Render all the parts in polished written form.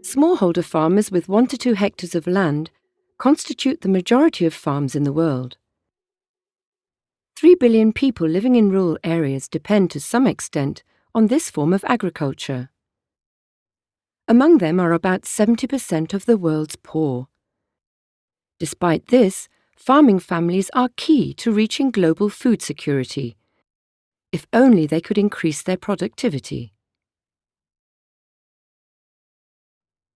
Smallholder farmers with 1 to 2 hectares of land constitute the majority of farms in the world. 3 billion people living in rural areas depend to some extent on this form of agriculture. Among them are about 70% of the world's poor. Despite this, farming families are key to reaching global food security. If only they could increase their productivity.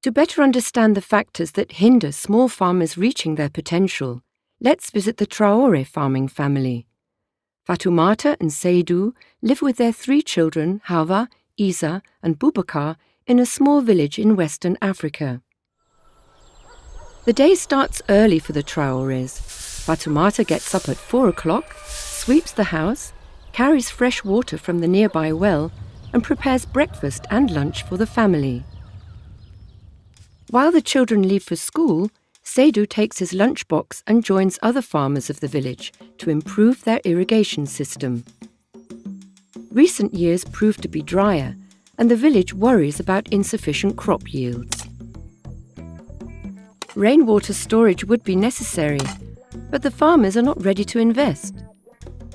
To better understand the factors that hinder small farmers reaching their potential, let's visit the Traore farming family. Fatoumata and Seydou live with their 3 children, Hawa, Isa and Boubacar, in a small village in Western Africa. The day starts early for the Traores. Fatoumata gets up at 4 o'clock, sweeps the house, carries fresh water from the nearby well, and prepares breakfast and lunch for the family. While the children leave for school, Seydou takes his lunchbox and joins other farmers of the village to improve their irrigation system. Recent years prove to be drier, and the village worries about insufficient crop yields. Rainwater storage would be necessary, but the farmers are not ready to invest.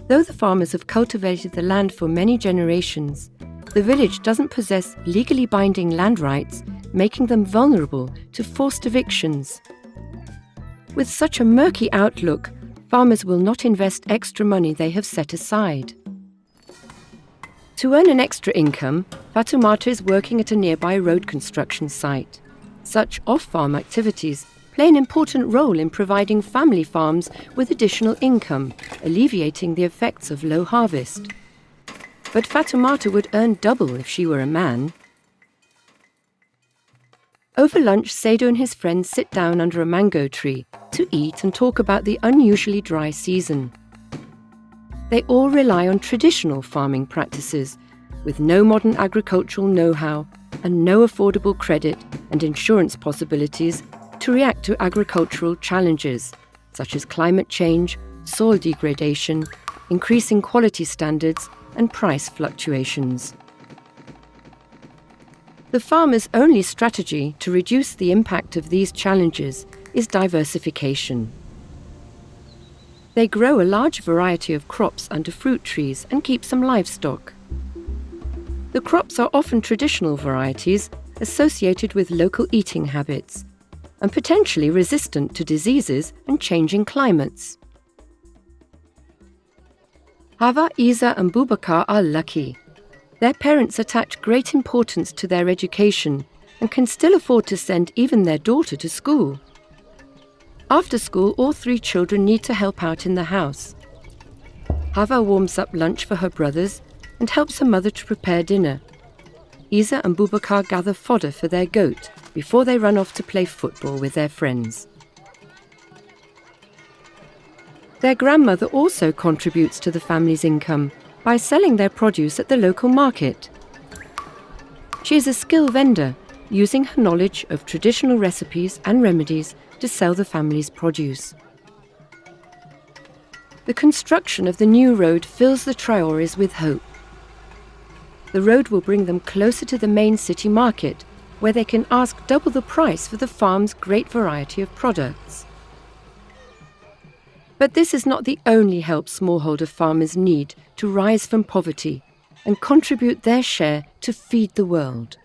Though the farmers have cultivated the land for many generations, the village doesn't possess legally binding land rights, making them vulnerable to forced evictions. With such a murky outlook, farmers will not invest extra money they have set aside. To earn an extra income, Fatoumata is working at a nearby road construction site. Such off-farm activities play an important role in providing family farms with additional income, alleviating the effects of low harvest. But Fatoumata would earn double if she were a man. Over lunch, Seydou and his friends sit down under a mango tree to eat and talk about the unusually dry season. They all rely on traditional farming practices, with no modern agricultural know-how and no affordable credit and insurance possibilities to react to agricultural challenges, such as climate change, soil degradation, increasing quality standards, and price fluctuations. The farmers' only strategy to reduce the impact of these challenges is diversification. They grow a large variety of crops under fruit trees and keep some livestock. The crops are often traditional varieties associated with local eating habits and potentially resistant to diseases and changing climates. Hawa, Isa and Boubacar are lucky. Their parents attach great importance to their education and can still afford to send even their daughter to school. After school, all 3 children need to help out in the house. Hawa warms up lunch for her brothers and helps her mother to prepare dinner. Isa and Boubacar gather fodder for their goat before they run off to play football with their friends. Their grandmother also contributes to the family's income by selling their produce at the local market. She is a skilled vendor, using her knowledge of traditional recipes and remedies to sell the family's produce. The construction of the new road fills the Traores with hope. The road will bring them closer to the main city market, where they can ask double the price for the farm's great variety of products. But this is not the only help smallholder farmers need to rise from poverty and contribute their share to feed the world.